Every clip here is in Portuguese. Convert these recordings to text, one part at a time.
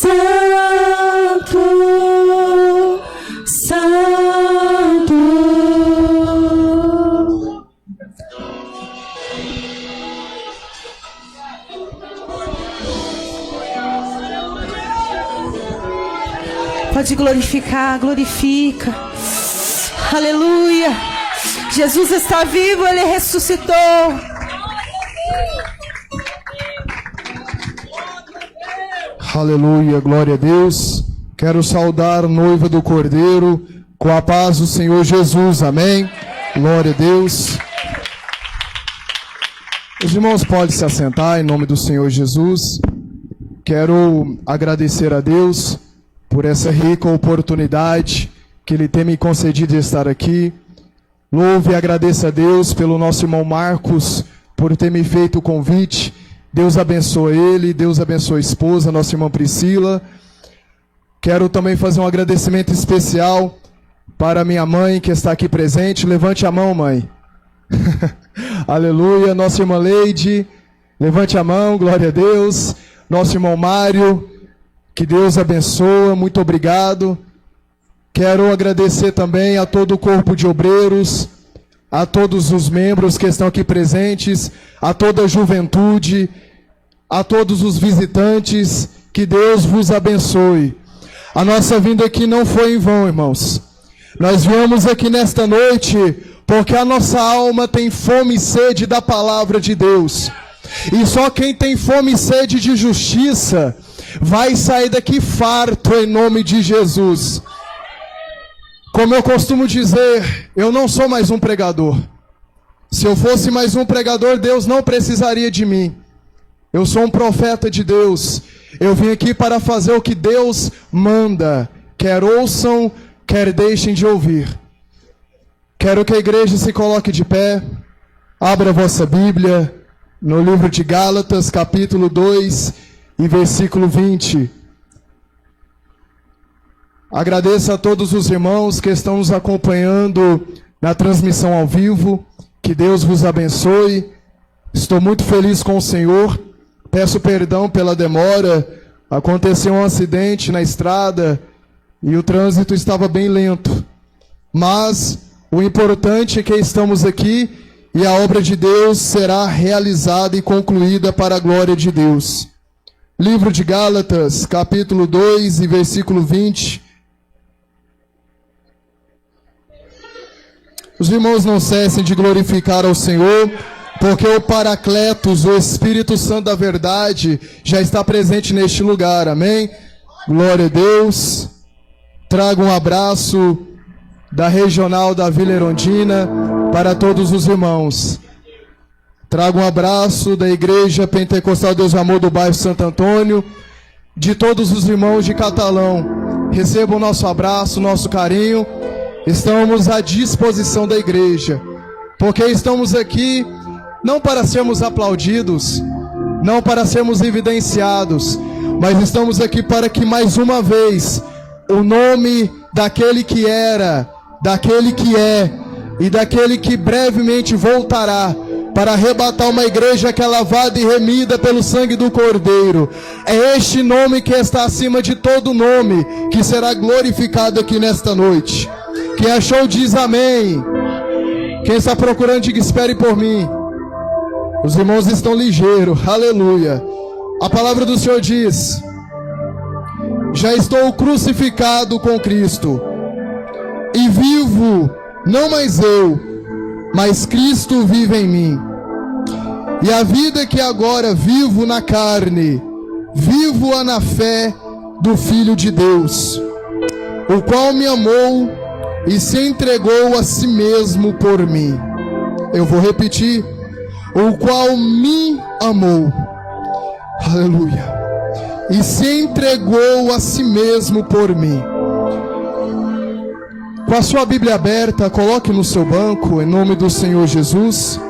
Santo. Pode glorificar, glorifica. Aleluia. Jesus está vivo, Ele ressuscitou. Aleluia, glória a Deus. Quero saudar a noiva do Cordeiro com a paz do Senhor Jesus, amém? Glória a Deus. Os irmãos podem se assentar em nome do Senhor Jesus. Quero agradecer a Deus por essa rica oportunidade que Ele tem me concedido de estar aqui. Louve e agradeça a Deus pelo nosso irmão Marcos, por ter me feito o convite. Deus abençoe ele, Deus abençoe a esposa, nossa irmã Priscila. Quero também fazer um agradecimento especial para minha mãe que está aqui presente. Levante a mão, mãe. Aleluia. Nossa irmã Leide, levante a mão, glória a Deus. Nosso irmão Mário, que Deus abençoe, muito obrigado. Quero agradecer também a todo o corpo de obreiros, a todos os membros que estão aqui presentes, a toda a juventude, a todos os visitantes, que Deus vos abençoe. A nossa vinda aqui não foi em vão, irmãos. Nós viemos aqui nesta noite porque a nossa alma tem fome e sede da palavra de Deus. E só quem tem fome e sede de justiça vai sair daqui farto em nome de Jesus. Como eu costumo dizer, eu não sou mais um pregador. Se eu fosse mais um pregador, Deus não precisaria de mim. Eu sou um profeta de Deus. Eu vim aqui para fazer o que Deus manda. Quer ouçam, quer deixem de ouvir. Quero que a igreja se coloque de pé. Abra a vossa Bíblia no livro de Gálatas, capítulo 2 e versículo 20. Agradeço a todos os irmãos que estão nos acompanhando na transmissão ao vivo. Que Deus vos abençoe. Estou muito feliz com o Senhor. Peço perdão pela demora. Aconteceu um acidente na estrada e o trânsito estava bem lento. Mas o importante é que estamos aqui e a obra de Deus será realizada e concluída para a glória de Deus. Livro de Gálatas, capítulo 2 e versículo 20. Os irmãos não cessem de glorificar ao Senhor, porque o Paracletos, o Espírito Santo da verdade, já está presente neste lugar, amém? Glória a Deus. Trago um abraço da regional da Vila Erondina para todos os irmãos. Trago um abraço da Igreja Pentecostal Deus e Amor do bairro Santo Antônio, de todos os irmãos de Catalão. Recebam o nosso abraço, nosso carinho. Estamos à disposição da igreja, porque estamos aqui não para sermos aplaudidos, não para sermos evidenciados, mas estamos aqui para que mais uma vez o nome daquele que era, daquele que é e daquele que brevemente voltará para arrebatar uma igreja que é lavada e remida pelo sangue do Cordeiro. É este nome que está acima de todo nome que será glorificado aqui nesta noite. Quem achou diz amém. Quem está procurando diga espere por mim. Os irmãos estão ligeiros, aleluia. A palavra do Senhor diz: já estou crucificado com Cristo, e vivo, não mais eu, mas Cristo vive em mim. E a vida que agora vivo na carne, vivo-a na fé do Filho de Deus, o qual me amou e se entregou a si mesmo por mim. Eu vou repetir: o qual me amou, aleluia, e se entregou a si mesmo por mim. Com a sua Bíblia aberta, coloque no seu banco, em nome do Senhor Jesus.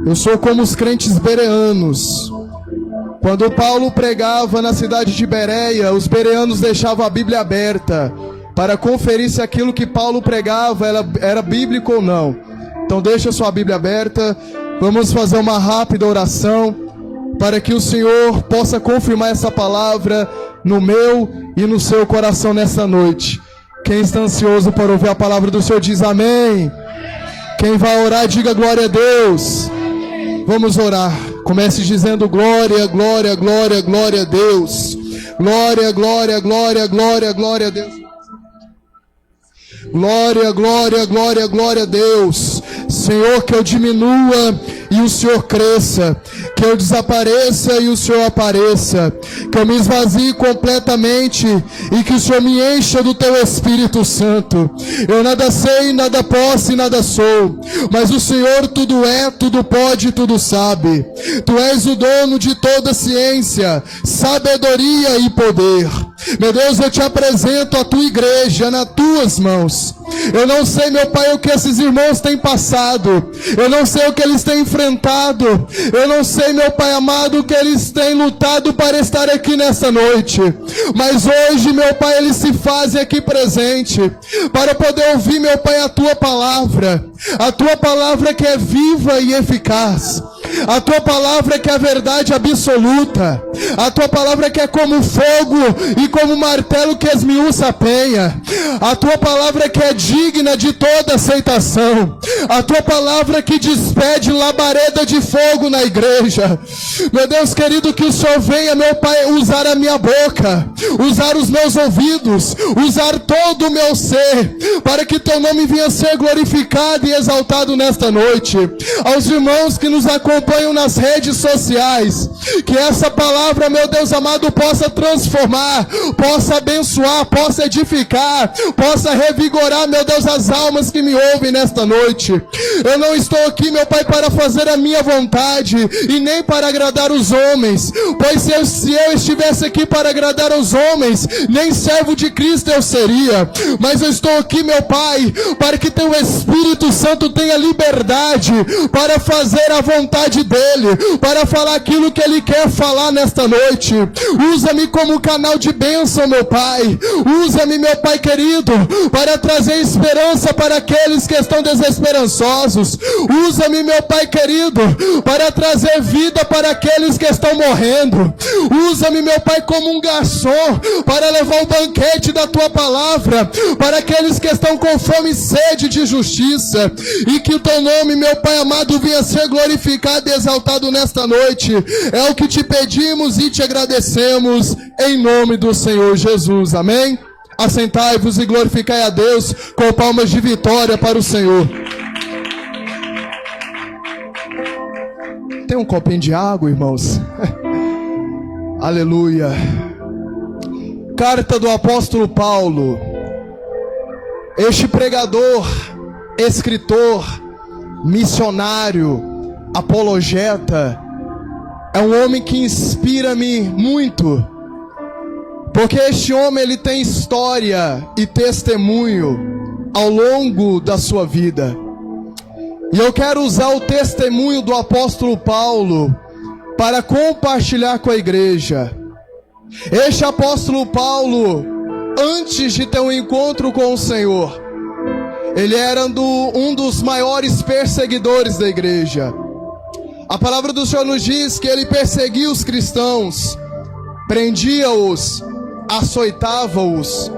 Eu sou como os crentes bereanos. Quando Paulo pregava na cidade de Bereia, os bereanos deixavam a Bíblia aberta para conferir se aquilo que Paulo pregava era bíblico ou não. Então deixa a sua Bíblia aberta. Vamos fazer uma rápida oração. para que o Senhor possa confirmar essa palavra no meu e no seu coração nessa noite. Quem está ansioso para ouvir a palavra do Senhor diz amém. Quem vai orar, diga glória a Deus. Vamos orar. Comece dizendo glória, glória, glória, glória a Deus. Glória, glória, glória, glória, glória a Deus. Glória, glória, glória, glória a Deus. Senhor, que eu diminua e o Senhor cresça, que eu desapareça e o Senhor apareça, que eu me esvazie completamente e que o Senhor me encha do Teu Espírito Santo. Eu nada sei, nada posso e nada sou, mas o Senhor tudo é, tudo pode e tudo sabe. Tu és o dono de toda ciência, sabedoria e poder. Meu Deus, eu te apresento a Tua igreja nas Tuas mãos. Eu não sei, meu Pai, o que esses irmãos têm passado. Eu não sei o que eles têm enfrentado. Eu não sei, meu Pai amado, o que eles têm lutado para estar aqui nessa noite. Mas hoje, meu Pai, eles se fazem aqui presente para poder ouvir, meu Pai, a Tua palavra. A Tua palavra que é viva e eficaz. A Tua palavra que é a verdade absoluta. A Tua palavra que é como fogo e como martelo que esmiuça a penha. A Tua palavra que é digna de toda aceitação. A Tua palavra que despede labareda de fogo na igreja. Meu Deus querido, que o Senhor venha, meu Pai, usar a minha boca, usar os meus ouvidos, usar todo o meu ser, para que Teu nome venha ser glorificado e exaltado nesta noite. Aos irmãos que nos acompanham nas redes sociais, que essa palavra, meu Deus amado, possa transformar, possa abençoar, possa edificar, possa revigorar, meu Deus, as almas que me ouvem nesta noite. Eu não estou aqui, meu Pai, para fazer a minha vontade e nem para agradar os homens, pois se eu estivesse aqui para agradar aos homens, nem servo de Cristo eu seria. Mas eu estou aqui, meu Pai, para que Teu Espírito Santo tenha liberdade para fazer a vontade dEle, para falar aquilo que Ele quer falar nesta noite. Usa-me como canal de bênção, meu Pai. Usa-me, meu Pai querido, para trazer esperança para aqueles que estão desesperançosos. Usa-me, meu Pai querido, para trazer vida para aqueles que estão morrendo. Usa-me, meu Pai, como um garçom, para levar o banquete da Tua palavra para aqueles que estão com fome e sede de justiça. E que o Teu nome, meu Pai amado, venha ser glorificado e exaltado nesta noite. É o que te pedimos e te agradecemos em nome do Senhor Jesus. Amém? Assentai-vos e glorificai a Deus com palmas de vitória para o Senhor. Tem um copinho de água, irmãos? Aleluia. Carta do apóstolo Paulo. Este pregador, escritor, missionário, apologeta, é um homem que inspira-me muito, porque este homem ele tem história e testemunho ao longo da sua vida. E eu quero usar o testemunho do apóstolo Paulo para compartilhar com a igreja. Este apóstolo Paulo, antes de ter um encontro com o Senhor, ele era um dos maiores perseguidores da igreja. A palavra do Senhor nos diz que ele perseguia os cristãos, prendia-os, açoitava-os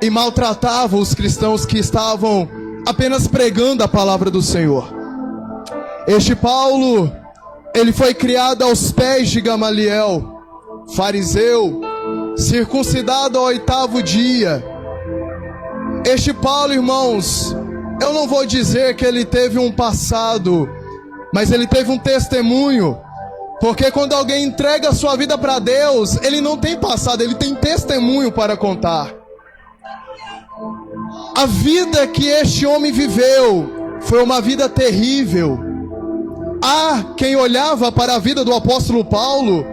e maltratava os cristãos que estavam apenas pregando a palavra do Senhor. Este Paulo, ele foi criado aos pés de Gamaliel, fariseu, circuncidado ao 8º dia. Este Paulo, irmãos, eu não vou dizer que ele teve um passado, mas ele teve um testemunho. Porque quando alguém entrega a sua vida para Deus, ele não tem passado, ele tem testemunho para contar. A vida que este homem viveu foi uma vida terrível. Há quem olhava para a vida do apóstolo Paulo,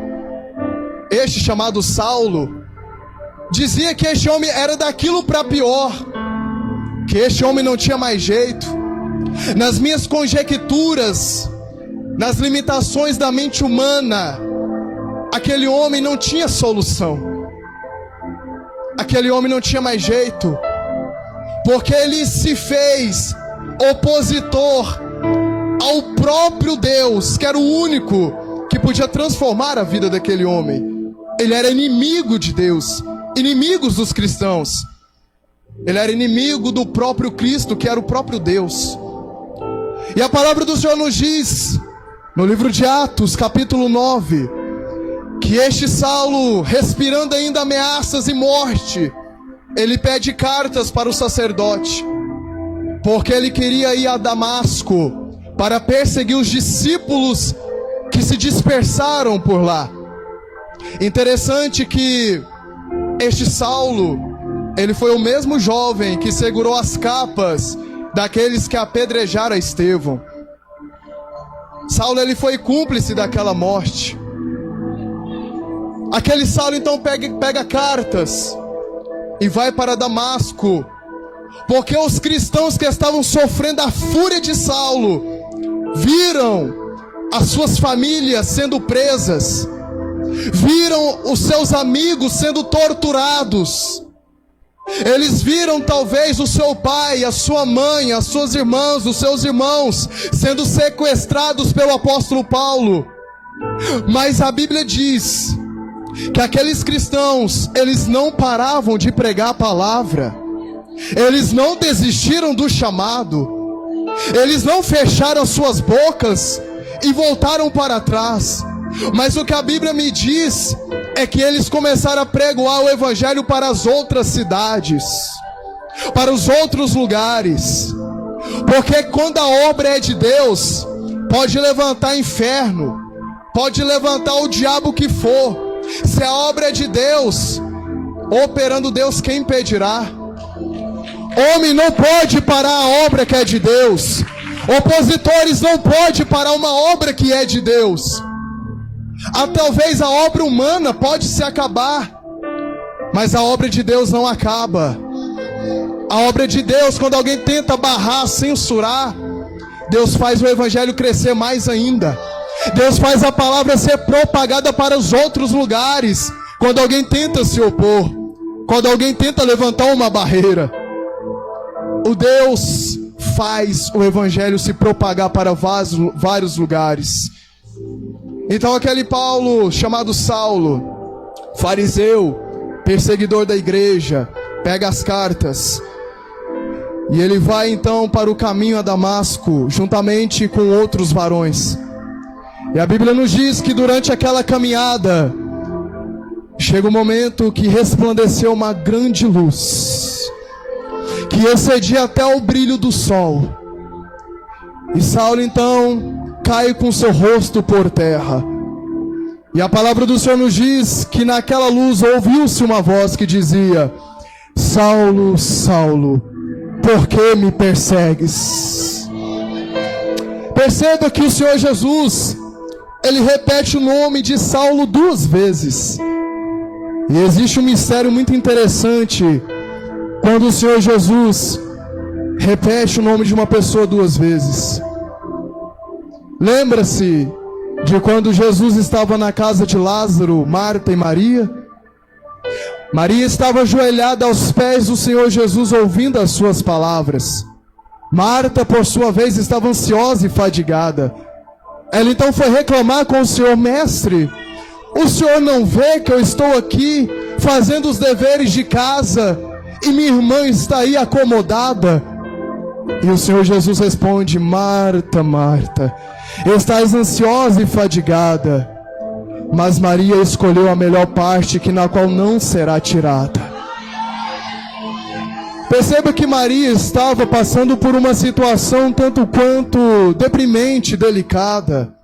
este chamado Saulo, dizia que este homem era daquilo para pior, que este homem não tinha mais jeito. Nas minhas conjecturas, nas limitações da mente humana, aquele homem não tinha solução. Aquele homem não tinha mais jeito, porque ele se fez opositor ao próprio Deus, que era o único que podia transformar a vida daquele homem. Ele era inimigo de Deus, inimigos dos cristãos. Ele era inimigo do próprio Cristo, que era o próprio Deus. E a palavra do Senhor nos diz, no livro de Atos, capítulo 9, que este Saulo, respirando ainda ameaças e morte, ele pede cartas para o sacerdote, porque ele queria ir a Damasco para perseguir os discípulos que se dispersaram por lá. Interessante que este Saulo, ele foi o mesmo jovem que segurou as capas daqueles que apedrejaram Estevão. Saulo, ele foi cúmplice daquela morte. Aquele Saulo então pega cartas e vai para Damasco, porque os cristãos que estavam sofrendo a fúria de Saulo viram as suas famílias sendo presas, viram os seus amigos sendo torturados. Eles viram talvez o seu pai, a sua mãe, as suas irmãs, os seus irmãos sendo sequestrados pelo apóstolo Paulo. Mas a Bíblia diz que aqueles cristãos, eles não paravam de pregar a palavra. Eles não desistiram do chamado. Eles não fecharam as suas bocas e voltaram para trás. Mas o que a Bíblia me diz é que eles começaram a pregoar o evangelho para as outras cidades, para os outros lugares. Porque quando a obra é de Deus, pode levantar inferno, pode levantar o diabo que for. Se a obra é de Deus, operando Deus, quem impedirá? Homem não pode parar a obra que é de Deus. Opositores não podem parar uma obra que é de Deus. Talvez a obra humana pode se acabar, mas a obra de Deus não acaba. A obra de Deus, quando alguém tenta barrar, censurar, Deus faz o evangelho crescer mais ainda. Deus faz a palavra ser propagada para os outros lugares, quando alguém tenta se opor, quando alguém tenta levantar uma barreira. O Deus faz o evangelho se propagar para vários lugares. Então aquele Paulo, chamado Saulo, fariseu, perseguidor da igreja, pega as cartas e ele vai então para o caminho a Damasco, juntamente com outros varões. E a Bíblia nos diz que durante aquela caminhada, chega um momento que resplandeceu uma grande luz, que excedia até o brilho do sol. E Saulo então cai com seu rosto por terra. E a palavra do Senhor nos diz que naquela luz ouviu-se uma voz que dizia: Saulo, Saulo, por que me persegues? Perceba que o Senhor Jesus, ele repete o nome de Saulo 2 vezes. E existe um mistério muito interessante quando o Senhor Jesus repete o nome de uma pessoa 2 vezes. Lembra-se de quando Jesus estava na casa de Lázaro, Marta e Maria? Maria estava ajoelhada aos pés do Senhor Jesus, ouvindo as suas palavras. Marta, por sua vez, estava ansiosa e fadigada. Ela então foi reclamar com o Senhor: Mestre, o Senhor não vê que eu estou aqui fazendo os deveres de casa e minha irmã está aí acomodada? E o Senhor Jesus responde: Marta, Marta, estás ansiosa e fadigada, mas Maria escolheu a melhor parte, que na qual não será tirada. Perceba que Maria estava passando por uma situação tanto quanto deprimente, delicada.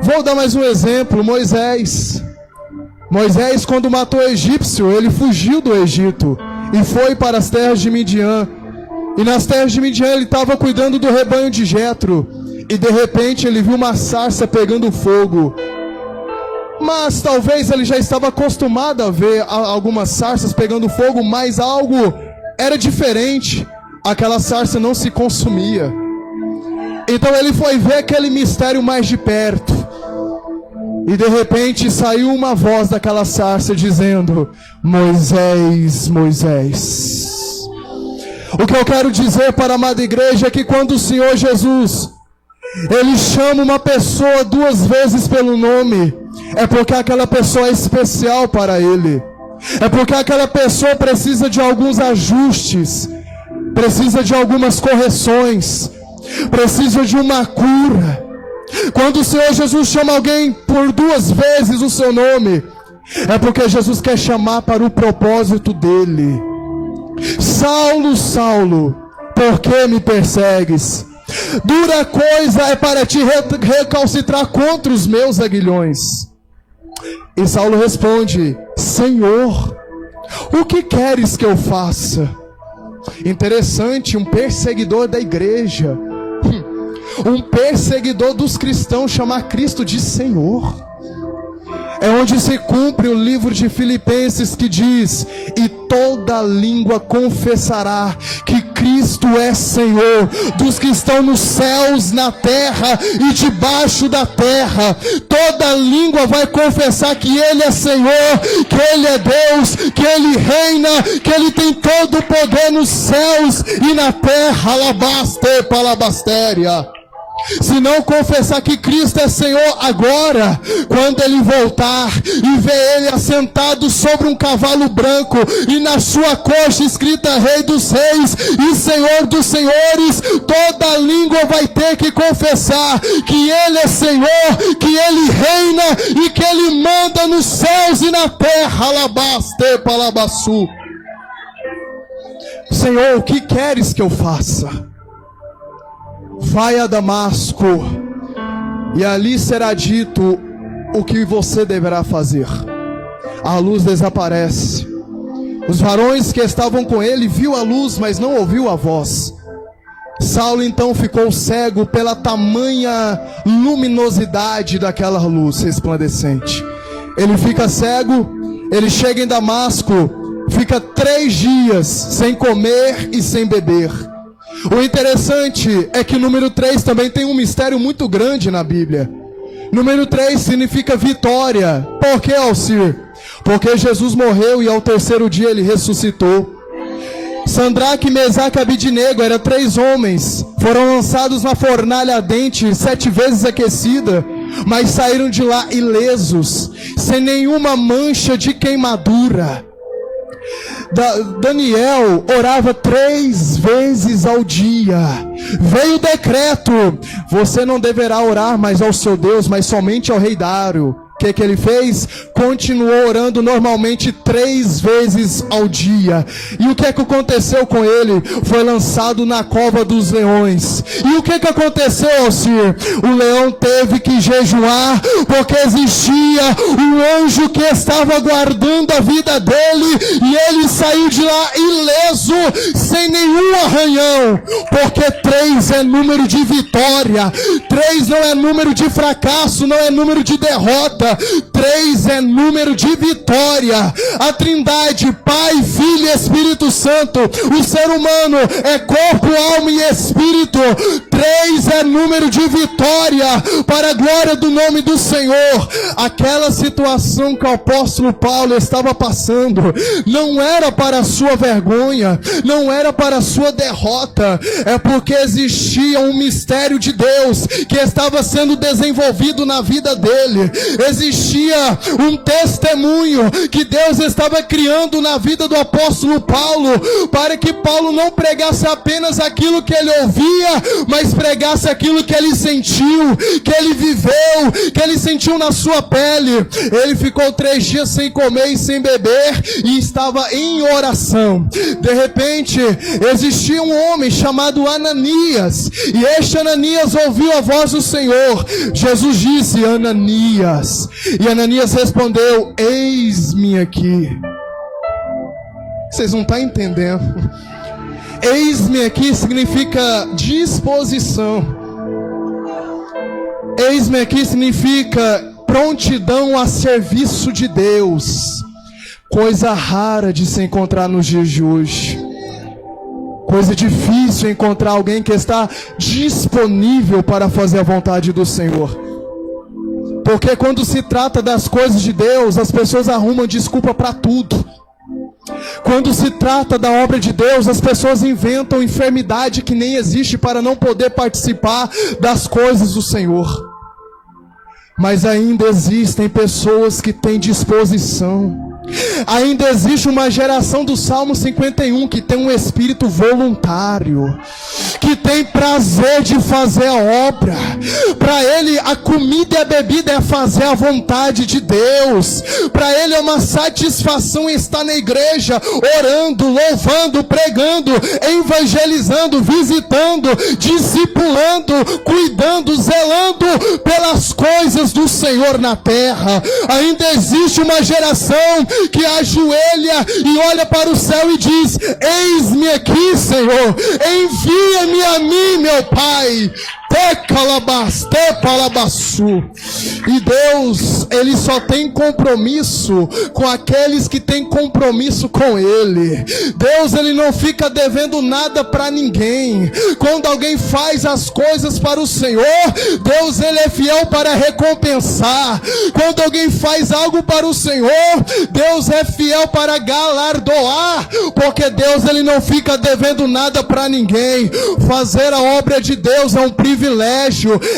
Vou dar mais um exemplo. Moisés, quando matou o egípcio, ele fugiu do Egito e foi para as terras de Midian. E nas terras de Midian ele estava cuidando do rebanho de Jetro. E de repente ele viu uma sarça pegando fogo. Mas talvez ele já estava acostumado a ver algumas sarças pegando fogo, mas algo era diferente. Aquela sarça não se consumia. Então ele foi ver aquele mistério mais de perto. E de repente saiu uma voz daquela sarça dizendo: Moisés, Moisés. O que eu quero dizer para a amada igreja é que quando o Senhor Jesus, Ele chama uma pessoa 2 vezes pelo nome, é porque aquela pessoa é especial para ele. É porque aquela pessoa precisa de alguns ajustes, precisa de algumas correções, precisa de uma cura. Quando o Senhor Jesus chama alguém por 2 vezes o seu nome, é porque Jesus quer chamar para o propósito dele. Saulo, Saulo, por que me persegues? Dura coisa é para ti recalcitrar contra os meus aguilhões. E Saulo responde: Senhor, o que queres que eu faça? Interessante, um perseguidor da igreja, um perseguidor dos cristãos, chamar Cristo de Senhor. É onde se cumpre o livro de Filipenses, que diz: e toda língua confessará que Cristo é Senhor, dos que estão nos céus, na terra e debaixo da terra. Toda língua vai confessar que Ele é Senhor, que Ele é Deus, que Ele reina, que Ele tem todo o poder nos céus e na terra. Alabaste palabastéria. Se não confessar que Cristo é Senhor agora, quando Ele voltar e ver Ele assentado sobre um cavalo branco e na sua coxa escrita Rei dos Reis e Senhor dos Senhores, toda língua vai ter que confessar que Ele é Senhor, que Ele reina e que Ele manda nos céus e na terra. Alabaste palabassu. Senhor, o que queres que eu faça? Vai a Damasco, e ali será dito o que você deverá fazer. A luz desaparece. Os varões que estavam com ele viu a luz, mas não ouviu a voz. Saulo então ficou cego pela tamanha luminosidade daquela luz resplandecente. Ele fica cego, ele chega em Damasco, fica 3 dias sem comer e sem beber. O interessante é que o número 3 também tem um mistério muito grande na Bíblia. Número 3 significa vitória. Por que, Alcir? Porque Jesus morreu e ao 3º dia Ele ressuscitou. Sandraque, Mesaque e Abidnego eram 3 homens. Foram lançados na fornalha ardente, 7 vezes aquecida, mas saíram de lá ilesos, sem nenhuma mancha de queimadura. Daniel orava 3 vezes ao dia. Veio o decreto: você não deverá orar mais ao seu Deus, mas somente ao rei Dário. O que ele fez? Continuou orando normalmente 3 vezes ao dia. E o que aconteceu com ele? Foi lançado na cova dos leões. E o que aconteceu, Alcir? O leão teve que jejuar, porque existia um anjo que estava guardando a vida dele, e ele saiu de lá ileso, sem nenhum arranhão, porque 3 é número de vitória. 3 não é número de fracasso, não é número de derrota. 3 é número de vitória. A Trindade, Pai, Filho e Espírito Santo. O ser humano é corpo, alma e espírito. 3 é número de vitória, para a glória do nome do Senhor. Aquela situação que o apóstolo Paulo estava passando não era para a sua vergonha, não era para a sua derrota, é porque existia um mistério de Deus que estava sendo desenvolvido na vida dele. Existia um testemunho que Deus estava criando na vida do apóstolo Paulo, para que Paulo não pregasse apenas aquilo que ele ouvia, mas pregasse aquilo que ele sentiu, que ele viveu, que ele sentiu na sua pele. Ele ficou 3 dias sem comer e sem beber, e estava em oração. De repente, existia um homem chamado Ananias, e este Ananias ouviu a voz do Senhor. Jesus disse: Ananias. E Ananias respondeu: eis-me aqui. Vocês não estão entendendo. Eis-me aqui significa disposição. Eis-me aqui significa prontidão a serviço de Deus. Coisa rara de se encontrar nos dias de hoje. Coisa difícil encontrar alguém que está disponível para fazer a vontade do Senhor. Porque quando se trata das coisas de Deus, as pessoas arrumam desculpa para tudo. Quando se trata da obra de Deus, as pessoas inventam enfermidade que nem existe para não poder participar das coisas do Senhor. Mas ainda existem pessoas que têm disposição. Ainda existe uma geração do Salmo 51 que tem um espírito voluntário, que tem prazer de fazer a obra. Para ele a comida e a bebida é fazer a vontade de Deus. Para ele é uma satisfação estar na igreja, orando, louvando, pregando, evangelizando, visitando, discipulando, cuidando, zelando pelas coisas do Senhor na terra. Ainda existe uma geração que ajoelha e olha para o céu e diz: eis-me aqui, Senhor, envia-me a mim, meu Pai. E Deus, Ele só tem compromisso com aqueles que têm compromisso com Ele. Deus, Ele não fica devendo nada para ninguém. Quando alguém faz as coisas para o Senhor, Deus, Ele é fiel para recompensar. Quando alguém faz algo para o Senhor, Deus é fiel para galardoar, porque Deus, Ele não fica devendo nada para ninguém. Fazer a obra de Deus é um privilégio,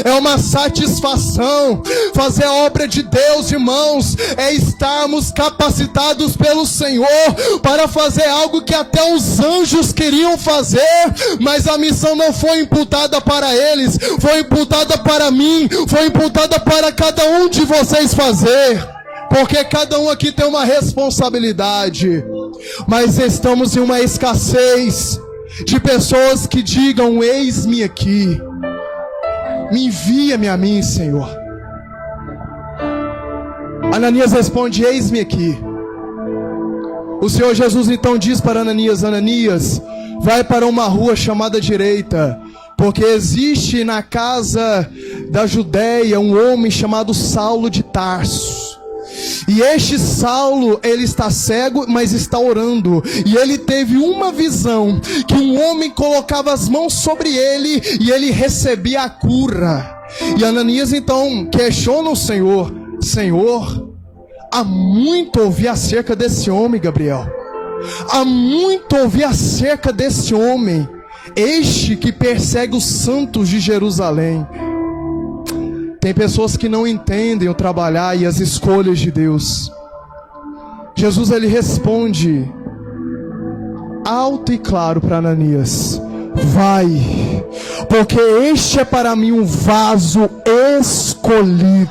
é uma satisfação. Fazer a obra de Deus, irmãos, é estarmos capacitados pelo Senhor para fazer algo que até os anjos queriam fazer, mas a missão não foi imputada para eles, foi imputada para mim, foi imputada para cada um de vocês fazer, porque cada um aqui tem uma responsabilidade. Mas estamos em uma escassez de pessoas que digam: eis-me aqui, me envia-me a mim, Senhor. Ananias responde: eis-me aqui. O Senhor Jesus então diz para Ananias: Ananias, vai para uma rua chamada direita, porque existe na casa da Judeia um homem chamado Saulo de Tarso. E este Saulo, ele está cego, mas está orando. E ele teve uma visão, que um homem colocava as mãos sobre ele e ele recebia a cura. E Ananias então questiona o Senhor: Senhor, há muito ouvi acerca desse homem, Gabriel. Há muito ouvi acerca desse homem, este que persegue os santos de Jerusalém. Tem pessoas que não entendem o trabalhar e as escolhas de Deus. Jesus, ele responde alto e claro para Ananias: vai, porque este é para mim um vaso escolhido.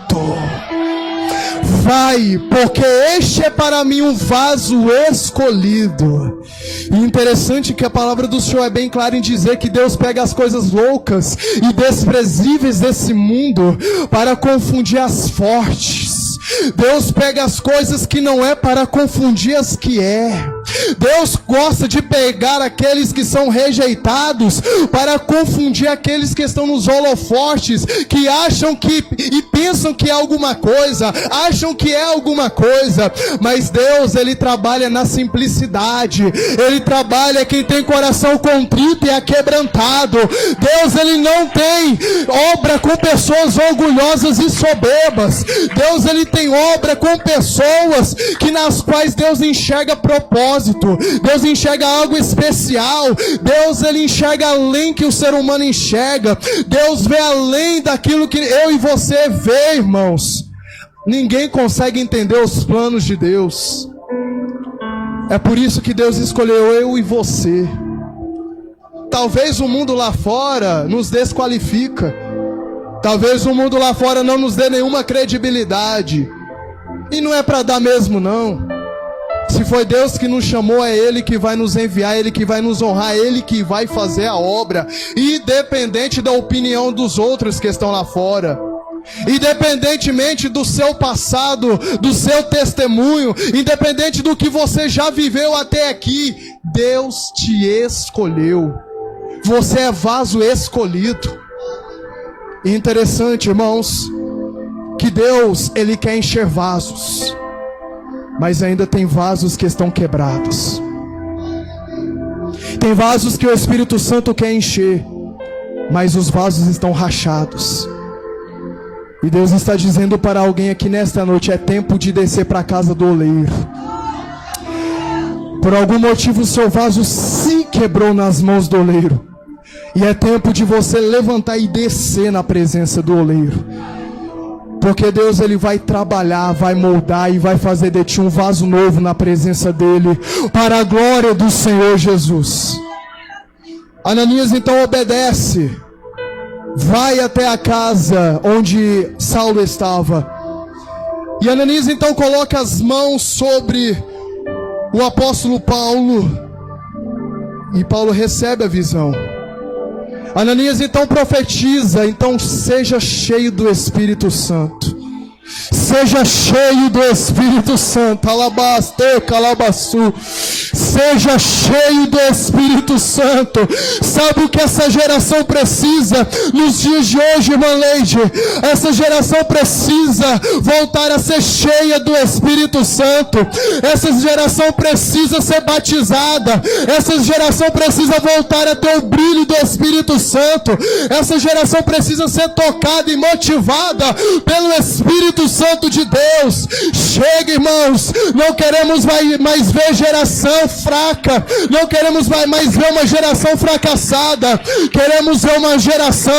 Vai, porque este é para mim um vaso escolhido. E interessante que a palavra do Senhor é bem clara em dizer que Deus pega as coisas loucas e desprezíveis desse mundo para confundir as fortes. Deus pega as coisas que não é para confundir as que é. Deus gosta de pegar aqueles que são rejeitados para confundir aqueles que estão nos holofotes, que acham que e pensam que é alguma coisa, acham que é alguma coisa. Mas Deus, ele trabalha na simplicidade. Ele trabalha quem tem coração contrito e aquebrantado. Deus, ele não tem obra com pessoas orgulhosas e soberbas. Deus, ele tem obra com pessoas que nas quais Deus enxerga propósito. Deus enxerga algo especial. Deus, ele enxerga além que o ser humano enxerga. Deus vê além daquilo que eu e você vê, irmãos. Ninguém consegue entender os planos de Deus. É por isso que Deus escolheu eu e você. Talvez o mundo lá fora nos desqualifica. Talvez o mundo lá fora não nos dê nenhuma credibilidade. E não é para dar mesmo, não. Se foi Deus que nos chamou, é Ele que vai nos enviar, Ele que vai nos honrar, Ele que vai fazer a obra, independente da opinião dos outros que estão lá fora, independentemente do seu passado, do seu testemunho, independente do que você já viveu até aqui. Deus te escolheu. Você é vaso escolhido. E interessante, irmãos, que Deus, ele quer encher vasos, mas ainda tem vasos que estão quebrados. Tem vasos que o Espírito Santo quer encher, mas os vasos estão rachados. E Deus está dizendo para alguém aqui nesta noite: é tempo de descer para a casa do oleiro. Por algum motivo o seu vaso se quebrou nas mãos do oleiro. E é tempo de você levantar e descer na presença do oleiro. Porque Deus, Ele vai trabalhar, vai moldar e vai fazer de ti um vaso novo na presença dEle, para a glória do Senhor Jesus. Ananias então obedece, vai até a casa onde Saulo estava. E Ananias então coloca as mãos sobre o apóstolo Paulo, e Paulo recebe a visão. Ananias então profetiza, então seja cheio do Espírito Santo. Seja cheio do Espírito Santo. Alabaste, calabaçu. Seja cheio do Espírito Santo. Sabe o que essa geração precisa nos dias de hoje, irmã Leide? Essa geração precisa voltar a ser cheia do Espírito Santo. Essa geração precisa ser batizada. Essa geração precisa voltar a ter o brilho do Espírito Santo. Essa geração precisa ser tocada e motivada pelo Espírito Santo de Deus. Chega, irmãos, não queremos mais ver geração fraca, não queremos mais ver uma geração fracassada, queremos ver uma geração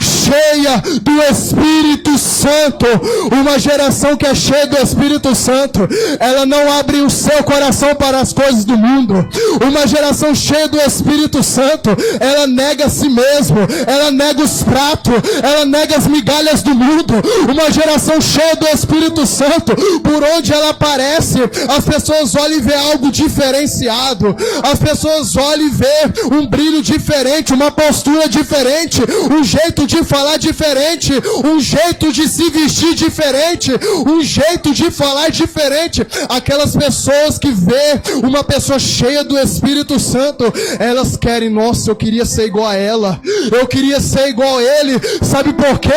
cheia do Espírito Santo. Uma geração que é cheia do Espírito Santo, ela não abre o seu coração para as coisas do mundo. Uma geração cheia do Espírito Santo, ela nega a si mesmo, ela nega os pratos, ela nega as migalhas do mundo. Uma geração cheia do Espírito Santo, por onde ela aparece, as pessoas olham e vê algo diferenciado, as pessoas olham e vê um brilho diferente, uma postura diferente, um jeito de falar diferente, um jeito de se vestir diferente, um jeito de falar diferente. Aquelas pessoas que vê uma pessoa cheia do Espírito Santo, elas querem, nossa, eu queria ser igual a ela, eu queria ser igual a ele. Sabe por quê?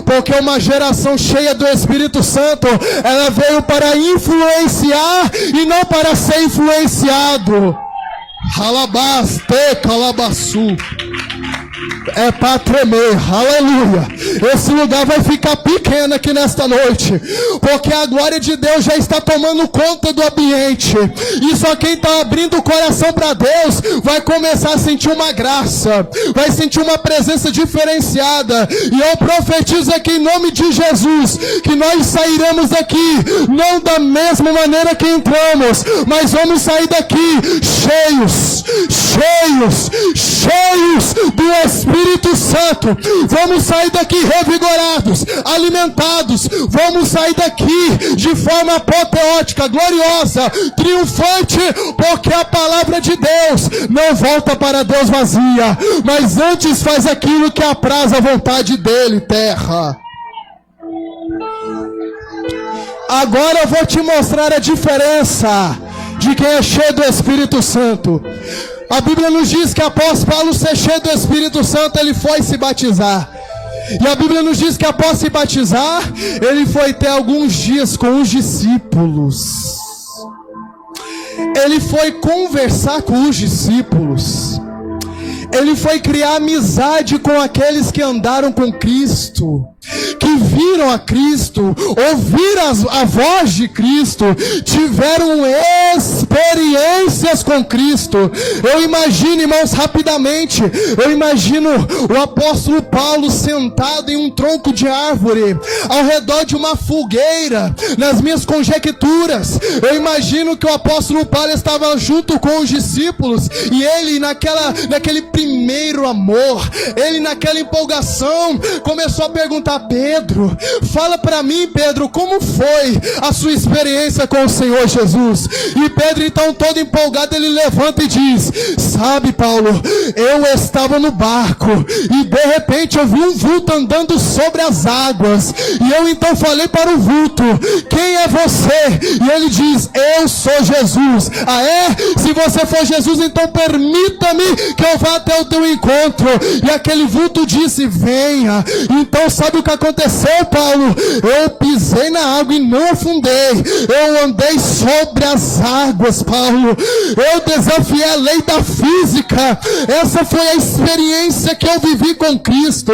Porque uma geração cheia do Espírito Santo, ela veio para influenciar e não para ser influenciado. Ralabaste, calabaçu. É para tremer, aleluia. Esse lugar vai ficar pequeno aqui nesta noite, porque a glória de Deus já está tomando conta do ambiente. E só quem está abrindo o coração para Deus vai começar a sentir uma graça, vai sentir uma presença diferenciada. E eu profetizo aqui em nome de Jesus, que nós sairemos daqui não da mesma maneira que entramos, mas vamos sair daqui cheios, cheios, cheios do Espírito Santo. Vamos sair daqui revigorados, alimentados. Vamos sair daqui de forma apoteótica, gloriosa, triunfante, porque a palavra de Deus não volta para Deus vazia, mas antes faz aquilo que apraz a vontade dele, terra. Agora eu vou te mostrar a diferença de quem é cheio do Espírito Santo. A Bíblia nos diz que após Paulo ser cheio do Espírito Santo, ele foi se batizar. E a Bíblia nos diz que após se batizar, ele foi ter alguns dias com os discípulos. Ele foi conversar com os discípulos. Ele foi criar amizade com aqueles que andaram com Cristo, que viram a Cristo, ouviram a voz de Cristo, tiveram experiências com Cristo. Eu imagino, irmãos, rapidamente, eu imagino o apóstolo Paulo sentado em um tronco de árvore, ao redor de uma fogueira, nas minhas conjecturas. Eu imagino que o apóstolo Paulo estava junto com os discípulos, e ele naquele primeiro amor, ele naquela empolgação, começou a perguntar: Pedro, fala para mim, Pedro, como foi a sua experiência com o Senhor Jesus? E Pedro, então, todo empolgado, ele levanta e diz: sabe, Paulo, eu estava no barco e de repente eu vi um vulto andando sobre as águas, e eu então falei para o vulto: quem é você? E ele diz: eu sou Jesus. Ah, é? Se você for Jesus, então permita-me que eu vá até o teu encontro. E aquele vulto disse: venha. Então sabe o que aconteceu, Paulo? Eu pisei na água e não afundei. Eu andei sobre as águas, Paulo. Eu desafiei a lei da física. Essa foi a experiência que eu vivi com Cristo.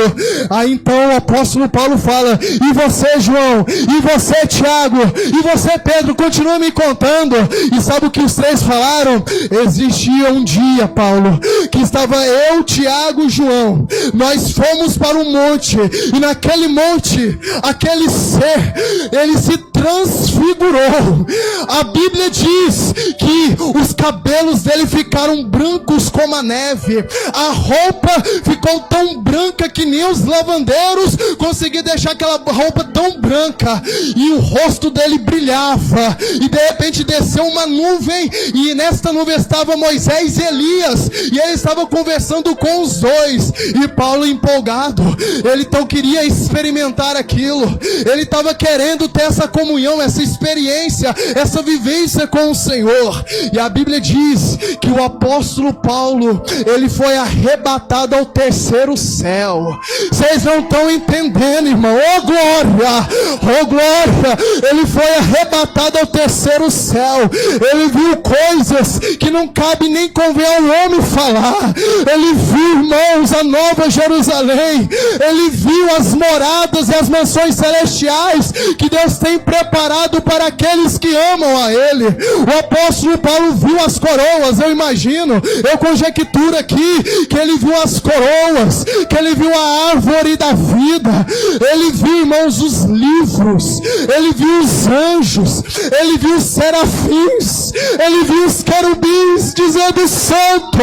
Aí então o apóstolo Paulo fala: e você, João? E você, Tiago? E você, Pedro? Continua me contando. E sabe o que os três falaram? Existia um dia, Paulo, que estava eu, Tiago e João. Nós fomos para um monte, e naquele monte, aquele ser, ele se transfigurou. A Bíblia diz que os cabelos dele ficaram brancos como a neve. A roupa ficou tão branca que nem os lavandeiros conseguiam deixar aquela roupa tão branca. E o rosto dele brilhava. E de repente desceu uma nuvem, e nesta nuvem estava Moisés e Elias, e ele estava conversando com os dois. E Paulo, empolgado, ele então queria experimentar aquilo. Ele estava querendo ter essa comunhão, essa experiência, essa vivência com o Senhor. E a Bíblia diz que o apóstolo Paulo, ele foi arrebatado ao terceiro céu. Vocês não estão entendendo, irmão. Oh glória, oh glória. Ele foi arrebatado ao terceiro céu. Ele viu coisas que não cabe nem convém ao homem falar. Ele viu, irmãos, a nova Jerusalém. Ele viu as moradas e as mansões celestiais que Deus tem preparado para aqueles que amam a Ele. O apóstolo Paulo viu as coroas. Eu imagino, eu conjecturo aqui, que ele viu as coroas, que ele viu a árvore da vida. Ele viu, irmãos, os livros. Ele viu os anjos. Ele viu os serafins. Ele viu os querubins dizendo: Santo,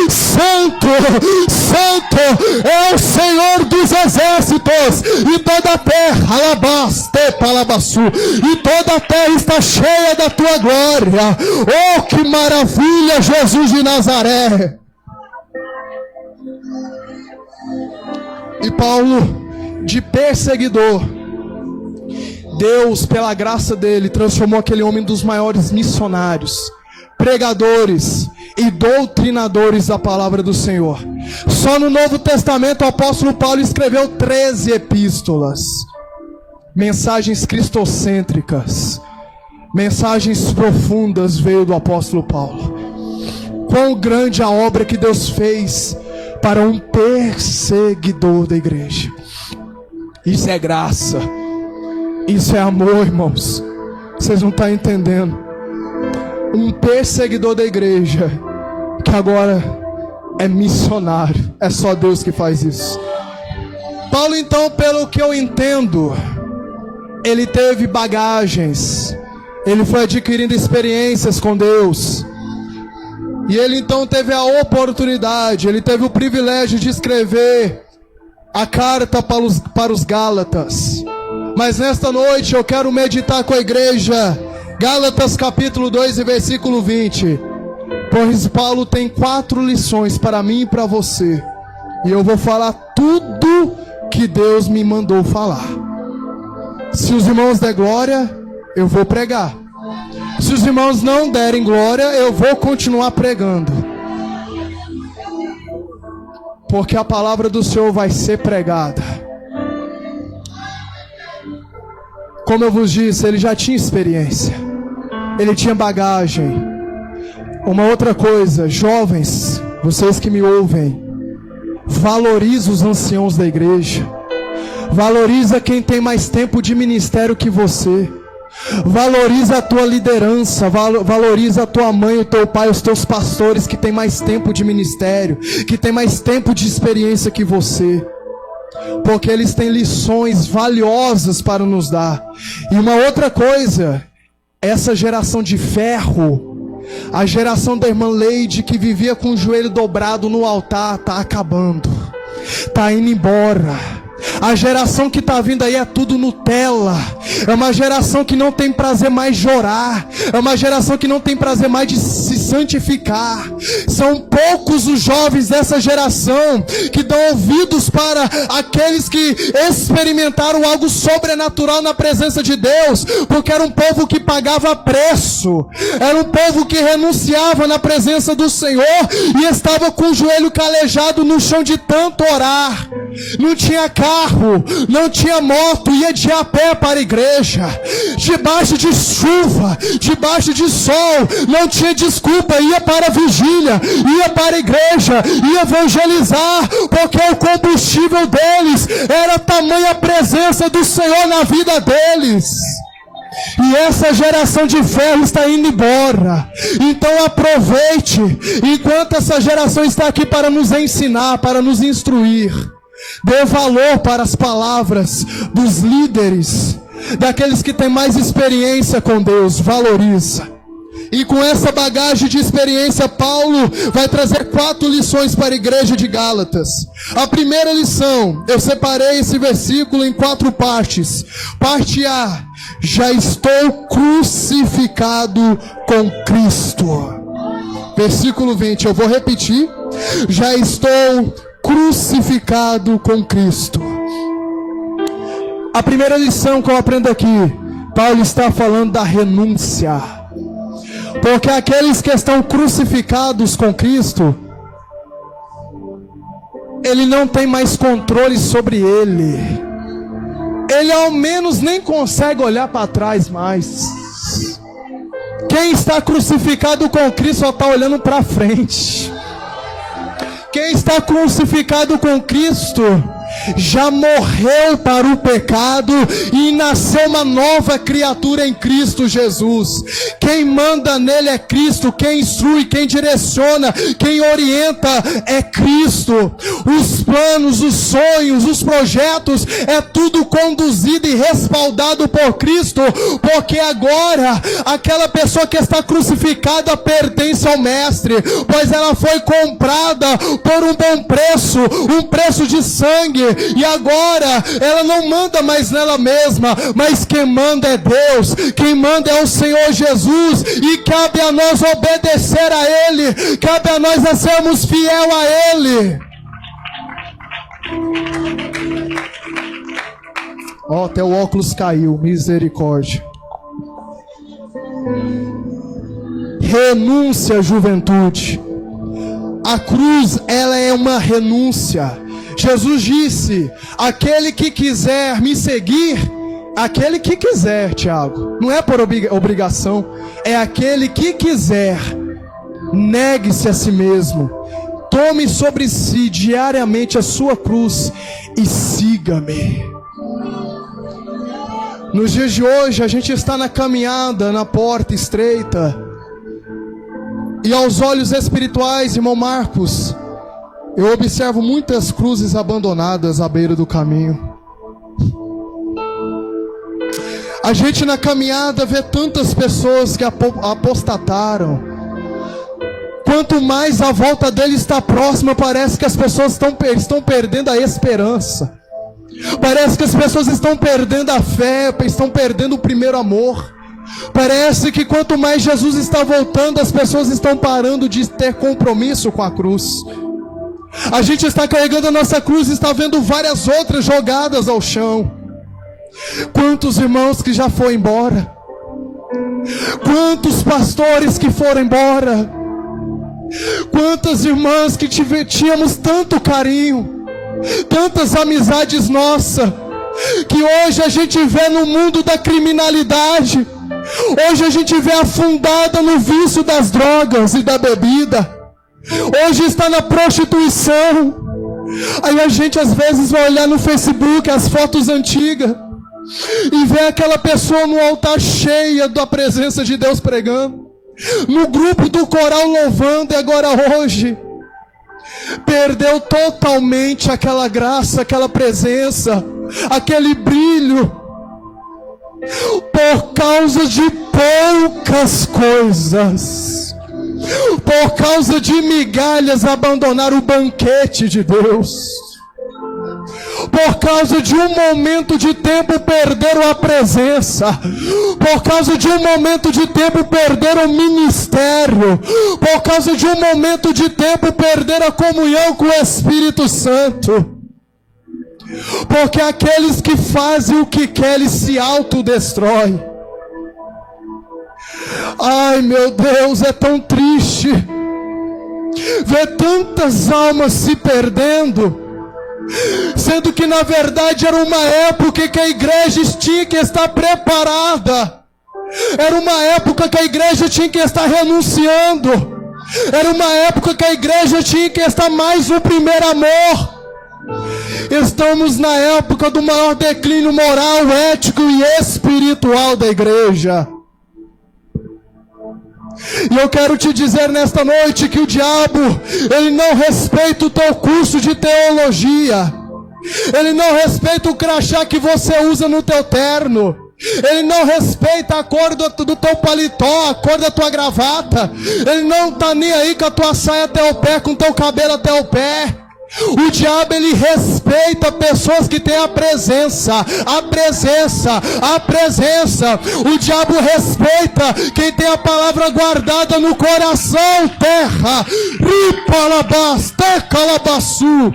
Santo, Santo é o Senhor dos exércitos. E toda a terra, alabaste, palabassu, e toda a terra está cheia da tua glória. Oh, que maravilha, Jesus de Nazaré. E Paulo, de perseguidor, Deus, pela graça dele, transformou aquele homem dos maiores missionários, pregadores e doutrinadores da palavra do Senhor. Só no Novo Testamento o apóstolo Paulo escreveu 13 epístolas, mensagens cristocêntricas, mensagens profundas veio do apóstolo Paulo. Quão grande a obra que Deus fez para um perseguidor da igreja. Isso é graça. Isso é amor, irmãos. Vocês não estão entendendo. Um perseguidor da igreja que agora é missionário. É só Deus que faz isso. Paulo, então, pelo que eu entendo, ele teve bagagens. Ele foi adquirindo experiências com Deus. E ele então teve a oportunidade, ele teve o privilégio de escrever a carta para os Gálatas. Mas nesta noite eu quero meditar com a igreja Gálatas capítulo 2 e versículo 20. Pois Paulo tem 4 lições para mim e para você. E eu vou falar tudo que Deus me mandou falar. Se os irmãos der glória, eu vou pregar. Se os irmãos não derem glória, eu vou continuar pregando. Porque a palavra do Senhor vai ser pregada. Como eu vos disse, ele já tinha experiência. Ele tinha bagagem. Uma outra coisa, jovens, vocês que me ouvem, valoriza os anciãos da igreja. Valoriza quem tem mais tempo de ministério que você. Valoriza a tua liderança, valoriza a tua mãe, o teu pai, os teus pastores que tem mais tempo de ministério, que tem mais tempo de experiência que você. Porque eles têm lições valiosas para nos dar. E uma outra coisa, essa geração de ferro, a geração da irmã Leide que vivia com o joelho dobrado no altar, está acabando, está indo embora. A geração que está vindo aí é tudo Nutella. É uma geração que não tem prazer mais de orar. É uma geração que não tem prazer mais de se santificar. São poucos os jovens dessa geração que dão ouvidos para aqueles que experimentaram algo sobrenatural na presença de Deus. Porque era um povo que pagava preço. Era um povo que renunciava na presença do Senhor e estava com o joelho calejado no chão de tanto orar. não tinha carro, não tinha moto, ia de a pé para a igreja, debaixo de chuva, debaixo de sol, não tinha desculpa, ia para a vigília, ia para a igreja, ia evangelizar, porque o combustível deles era tamanha a presença do Senhor na vida deles. E essa geração de ferro está indo embora. Então aproveite, enquanto essa geração está aqui para nos ensinar, para nos instruir. Dê valor para as palavras dos líderes, daqueles que têm mais experiência com Deus. Valoriza. E com essa bagagem de experiência, Paulo vai trazer 4 lições para a igreja de Gálatas. A primeira lição, eu separei esse versículo em 4 partes. Parte A: já estou crucificado com Cristo. Versículo 20, eu vou repetir. Já estou crucificado com Cristo. A primeira lição que eu aprendo aqui, Paulo está falando da renúncia. Porque aqueles que estão crucificados com Cristo, ele não tem mais controle sobre ele. Ele ao menos nem consegue olhar para trás mais. Quem está crucificado com Cristo só está olhando para frente. Quem está crucificado com Cristo já morreu para o pecado e nasceu uma nova criatura em Cristo Jesus. Quem manda nele é Cristo, quem instrui, quem direciona, quem orienta é Cristo. Os planos, os sonhos, os projetos, é tudo conduzido e respaldado por Cristo, porque agora aquela pessoa que está crucificada pertence ao Mestre, pois ela foi comprada por um bom preço, um preço de sangue. E agora ela não manda mais nela mesma, mas quem manda é Deus, quem manda é o Senhor Jesus, e cabe a nós obedecer a Ele, cabe a nós a sermos fiel a Ele. Ó, até o óculos caiu, misericórdia. Renúncia, juventude. A cruz, ela é uma renúncia. Jesus disse: aquele que quiser me seguir, aquele que quiser, Tiago, não é por obrigação, é aquele que quiser, negue-se a si mesmo, tome sobre si diariamente a sua cruz e siga-me. Nos dias de hoje, a gente está na caminhada, na porta estreita, e aos olhos espirituais, irmão Marcos, eu observo muitas cruzes abandonadas à beira do caminho. A gente na caminhada vê tantas pessoas que apostataram. Quanto mais a volta dele está próxima, parece que as pessoas estão perdendo a esperança. Parece que as pessoas estão perdendo a fé, estão perdendo o primeiro amor. Parece que quanto mais Jesus está voltando, as pessoas estão parando de ter compromisso com a cruz. A gente está carregando a nossa cruz e está vendo várias outras jogadas ao chão. Quantos irmãos que já foram embora? Quantos pastores que foram embora? Quantas irmãs que tínhamos tanto carinho, tantas amizades nossas, que hoje a gente vê no mundo da criminalidade, hoje a gente vê afundada no vício das drogas e da bebida, hoje está na prostituição. Aí a gente às vezes vai olhar no Facebook as fotos antigas e vê aquela pessoa no altar cheia da presença de Deus pregando, no grupo do coral louvando, e agora hoje perdeu totalmente aquela graça, aquela presença, aquele brilho, por causa de poucas coisas, por causa de migalhas, abandonar o banquete de Deus. Por causa de um momento de tempo perderam a presença. Por causa de um momento de tempo perderam o ministério. Por causa de um momento de tempo perderam a comunhão com o Espírito Santo. Porque aqueles que fazem o que querem se autodestroem. Ai meu Deus, é tão triste ver tantas almas se perdendo Sendo que na verdade era uma época que a igreja tinha que estar preparada. Era uma época que a igreja tinha que estar renunciando. Era uma época que a igreja tinha que estar mais no primeiro amor. Estamos na época do maior declínio moral, ético e espiritual da igreja. E eu quero te dizer nesta noite que o diabo, ele não respeita o teu curso de teologia. Ele não respeita o crachá que você usa no teu terno. Ele não respeita a cor do teu paletó, a cor da tua gravata. Ele não está nem aí com a tua saia até o pé, com o teu cabelo até o pé. O diabo, ele respeita pessoas que têm a presença. O diabo respeita quem tem a palavra guardada no coração. Terra, ripalabas, tecalabaçu,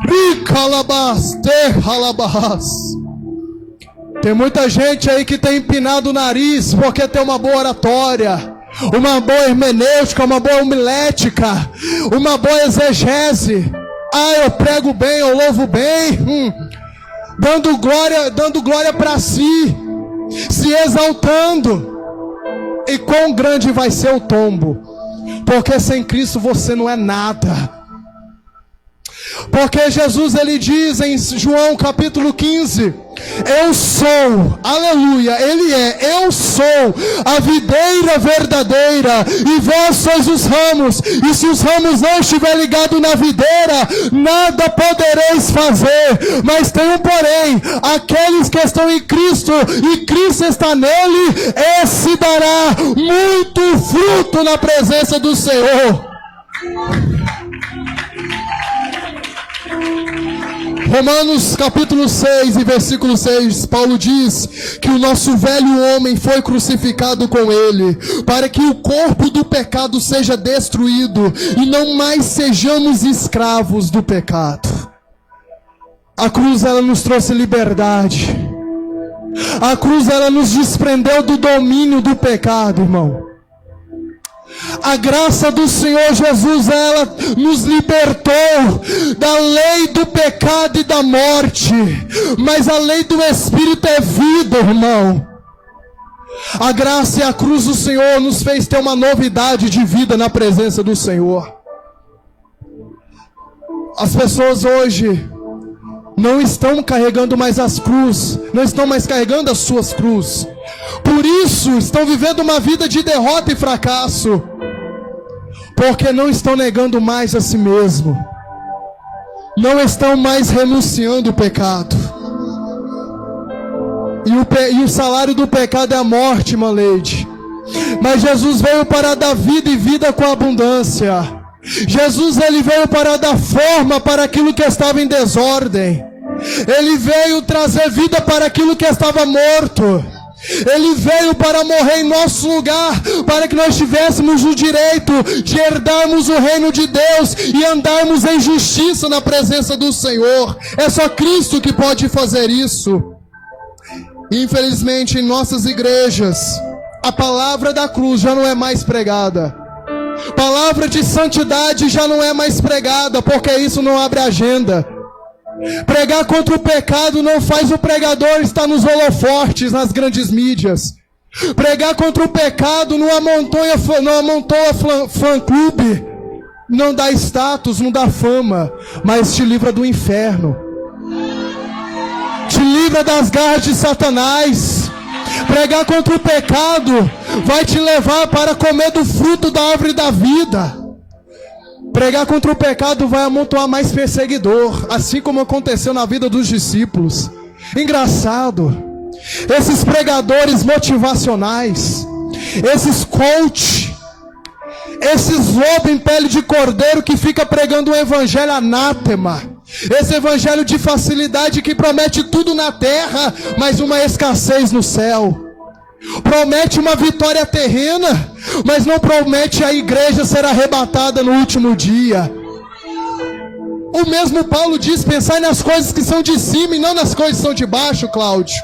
ricalabas, terralabas. Tem muita gente aí que tem empinado o nariz porque tem uma boa oratória, uma boa hermenêutica, uma boa homilética, uma boa exegese. Eu prego bem, eu louvo bem, dando glória para si, se exaltando. E quão grande vai ser o tombo, porque sem Cristo você não é nada. Porque Jesus, ele diz em João capítulo 15, eu sou, aleluia, ele é, eu sou a videira verdadeira, e vós sois os ramos, e se os ramos não estiverem ligados na videira, nada podereis fazer. Mas tem um porém, aqueles que estão em Cristo, e Cristo está nele, esse dará muito fruto na presença do Senhor. Romanos capítulo 6 e versículo 6, Paulo diz que o nosso velho homem foi crucificado com ele, para que o corpo do pecado seja destruído e não mais sejamos escravos do pecado. A cruz, ela nos trouxe liberdade. A cruz, ela nos desprendeu do domínio do pecado, irmão. A graça do Senhor Jesus, ela nos libertou da lei do pecado e da morte. Mas a lei do Espírito é vida, irmão. A graça e a cruz do Senhor nos fez ter uma novidade de vida na presença do Senhor. As pessoas hoje não estão carregando mais as cruzes, não estão mais carregando as suas cruzes. Por isso estão vivendo uma vida de derrota e fracasso, porque não estão negando mais a si mesmo, não estão mais renunciando ao pecado. E o salário do pecado é a morte, irmã Leide. Mas Jesus veio para dar vida e vida com abundância. Jesus, ele veio para dar forma para aquilo que estava em desordem. Ele veio trazer vida para aquilo que estava morto. Ele veio para morrer em nosso lugar, para que nós tivéssemos o direito de herdarmos o reino de Deus e andarmos em justiça na presença do Senhor. É só Cristo que pode fazer isso. Infelizmente, em nossas igrejas, a palavra da cruz já não é mais pregada. Palavra de santidade já não é mais pregada, porque isso não abre agenda. Pregar contra o pecado não faz o pregador estar nos holofortes, nas grandes mídias. Pregar contra o pecado não amontoa fã-clube, não dá status, não dá fama, mas te livra do inferno. Te livra das garras de Satanás. Pregar contra o pecado vai te levar para comer do fruto da árvore da vida. Pregar contra o pecado vai amontoar mais perseguidor, assim como aconteceu na vida dos discípulos. Engraçado, esses pregadores motivacionais, esses coach, esses lobos em pele de cordeiro que fica pregando um evangelho anátema, esse evangelho de facilidade que promete tudo na terra, mas uma escassez no céu. Promete uma vitória terrena, mas não promete a igreja ser arrebatada no último dia. O mesmo Paulo diz: pensai nas coisas que são de cima e não nas coisas que são de baixo, Cláudio.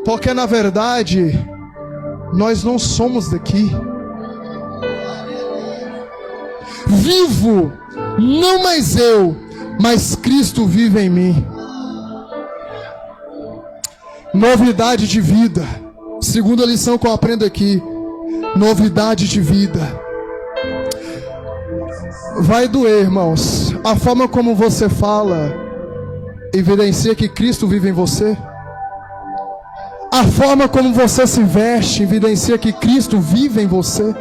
Porque na verdade nós não somos daqui. Vivo, não mais eu, mas Cristo vive em mim. Novidade de vida. Segunda lição que eu aprendo aqui. Novidade de vida. Vai doer, irmãos. A forma como você fala evidencia que Cristo vive em você. A forma como você se veste evidencia que Cristo vive em você.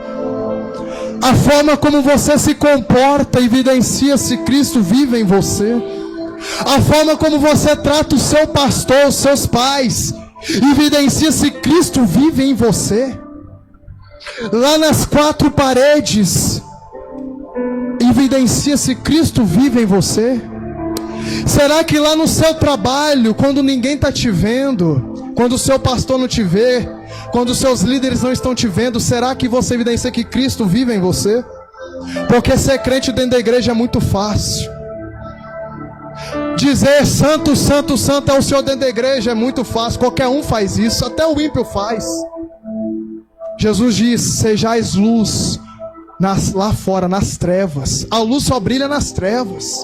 A forma como você se comporta evidencia se Cristo vive em você. A forma como você trata o seu pastor, os seus pais, evidencia se Cristo vive em você. Lá nas quatro paredes, evidencia se Cristo vive em você. Será que lá no seu trabalho, quando ninguém está te vendo, quando o seu pastor não te vê, quando os seus líderes não estão te vendo, será que você evidencia que Cristo vive em você? Porque ser crente dentro da igreja é muito fácil. Dizer santo, santo, santo é o Senhor dentro da igreja é muito fácil. Qualquer um faz isso, até o ímpio faz. Jesus diz: sejais luz lá fora, nas trevas. A luz só brilha nas trevas.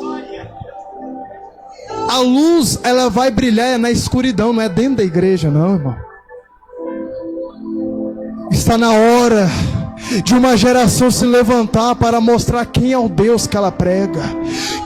A luz, ela vai brilhar na escuridão, não é dentro da igreja não, irmão. Está na hora de uma geração se levantar para mostrar quem é o Deus que ela prega,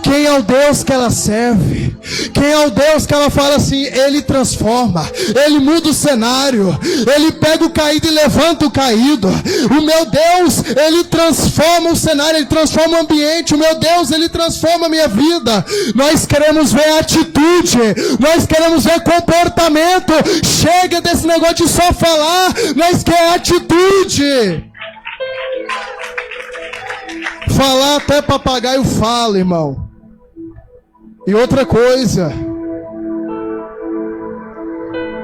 quem é o Deus que ela serve, quem é o Deus que ela fala assim: Ele transforma, Ele muda o cenário, Ele pega o caído e levanta o caído. O meu Deus, Ele transforma o cenário, Ele transforma o ambiente. O meu Deus, Ele transforma a minha vida. Nós queremos ver atitude, nós queremos ver comportamento. Chega desse negócio de só falar, nós queremos atitude. Falar até papagaio fala, irmão. E outra coisa,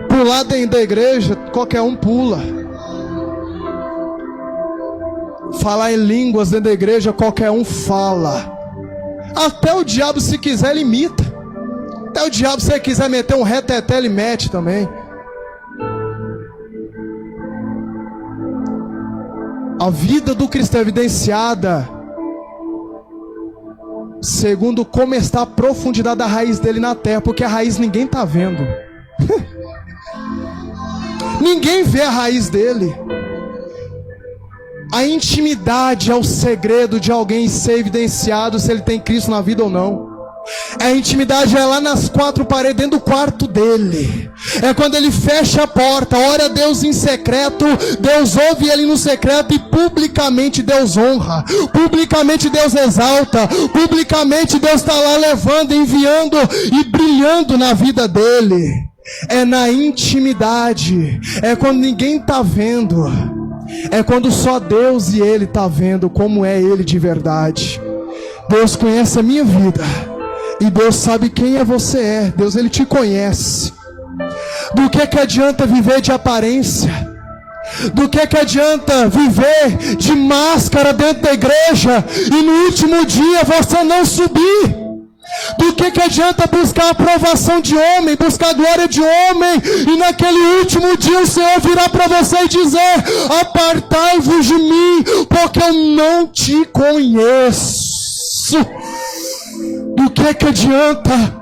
pular dentro da igreja, qualquer um pula. Falar em línguas dentro da igreja, qualquer um fala. Até o diabo, se quiser, ele imita. Até o diabo, se ele quiser meter um reteté, ele mete também. A vida do cristão é evidenciada segundo como está a profundidade da raiz dele na terra, porque a raiz ninguém está vendo. Ninguém vê a raiz dele. A intimidade é o segredo de alguém ser evidenciado se ele tem Cristo na vida ou não. A intimidade é lá nas quatro paredes, dentro do quarto dele. É quando ele fecha a porta, ora a Deus em secreto, Deus ouve ele no secreto, e publicamente Deus honra, publicamente Deus exalta, publicamente Deus está lá levando, enviando e brilhando na vida dele. É na intimidade, é quando ninguém está vendo, é quando só Deus e ele está vendo como é ele de verdade. Deus conhece a minha vida. E Deus sabe quem é você é. Deus, Ele te conhece. Do que adianta viver de aparência? Do que adianta viver de máscara dentro da igreja e no último dia você não subir? Do que adianta buscar a aprovação de homem, buscar a glória de homem, e naquele último dia o Senhor virá para você e dizer: apartai-vos de mim, porque eu não te conheço. Do que adianta?